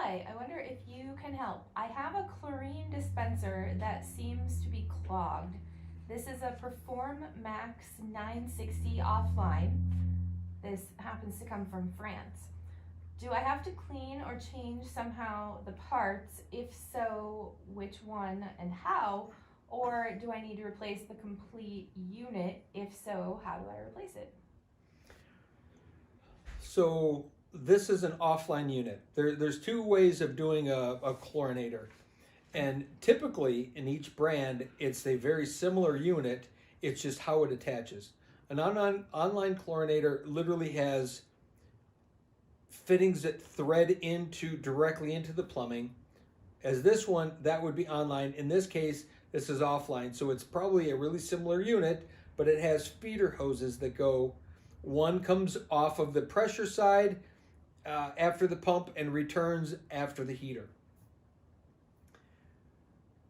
Hi, I wonder if you can help. I have a chlorine dispenser that seems to be clogged. This is a Perform Max 960 offline. This happens to come from France. Do I have to clean or change somehow the parts? If so, which one and how? Or do I need to replace the complete unit? If so, how do I replace it? So this is an offline unit. There's two ways of doing a chlorinator. And typically in each brand, it's a very similar unit. It's just how it attaches. An online chlorinator literally has fittings that thread directly into the plumbing. As this one, that would be online. In this case, this is offline. So it's probably a really similar unit, but it has feeder hoses that go. One comes off of the pressure side after the pump and returns after the heater.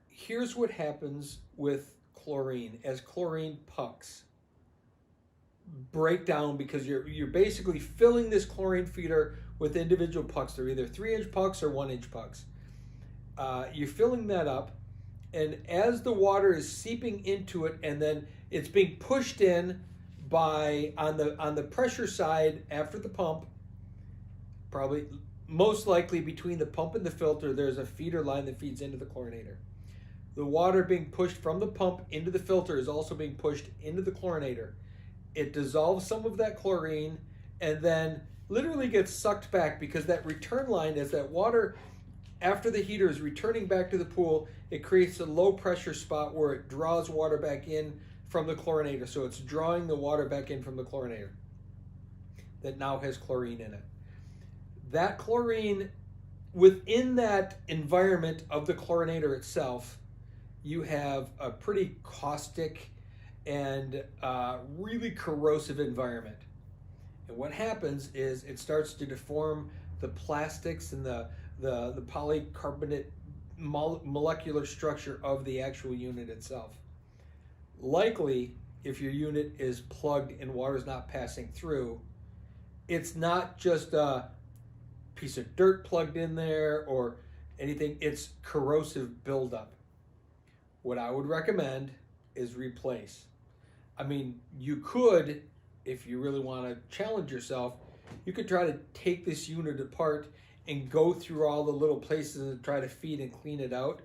Here's what happens with chlorine as chlorine pucks break down, because you're basically filling this chlorine feeder with individual pucks. They're either 3-inch pucks or 1-inch pucks. You're filling that up, and as the water is seeping into it, and then it's being pushed in by on the pressure side after the pump, probably most likely between the pump and the filter, there's a feeder line that feeds into the chlorinator. The water being pushed from the pump into the filter is also being pushed into the chlorinator. It dissolves some of that chlorine and then literally gets sucked back, because that return line, as that water after the heater is returning back to the pool, it creates a low pressure spot where it draws water back in from the chlorinator. So it's drawing the water back in from the chlorinator that now has chlorine in it. That chlorine, within that environment of the chlorinator itself, you have a pretty caustic and really corrosive environment. And what happens is it starts to deform the plastics and the polycarbonate molecular structure of the actual unit itself. Likely, if your unit is plugged and water's not passing through, it's not just a piece of dirt plugged in there or anything, it's corrosive buildup. What I would recommend is replace. I mean, you could, if you really want to challenge yourself, you could try to take this unit apart and go through all the little places and try to feed and clean it out.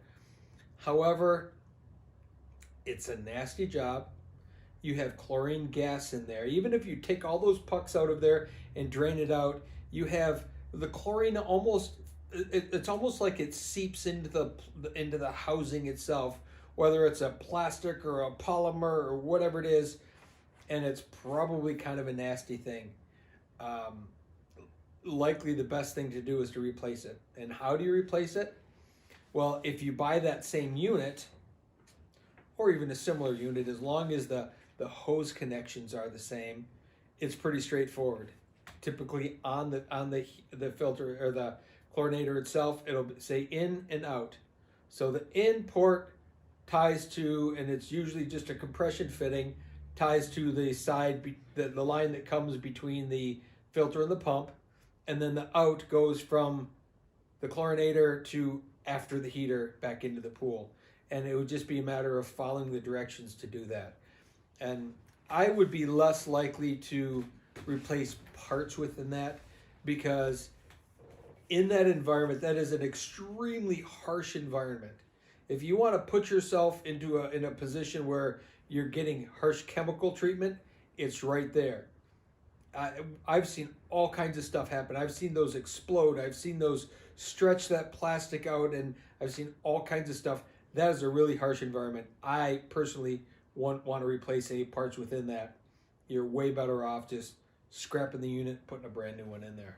However, it's a nasty job. You have chlorine gas in there. Even if you take all those pucks out of there and drain it out, you have the chlorine it's almost like it seeps into the housing itself, whether it's a plastic or a polymer or whatever it is, and it's probably kind of a nasty thing. Likely the best thing to do is to replace it. And how do you replace it? Well, if you buy that same unit, or even a similar unit, as long as the hose connections are the same, it's pretty straightforward. Typically on the filter or the chlorinator itself, it'll say in and out. So the in port ties to, and it's usually just a compression fitting, ties to the side, the line that comes between the filter and the pump, and then the out goes from the chlorinator to after the heater back into the pool. And it would just be a matter of following the directions to do that. And I would be less likely to replace parts within that, because in that environment, that is an extremely harsh environment. If you want to put yourself in a position where you're getting harsh chemical treatment, it's right there. I've seen all kinds of stuff happen. I've seen those explode. I've seen those stretch that plastic out, and I've seen all kinds of stuff. That is a really harsh environment. I personally want to replace any parts within that. You're way better off just scrapping the unit, putting a brand new one in there.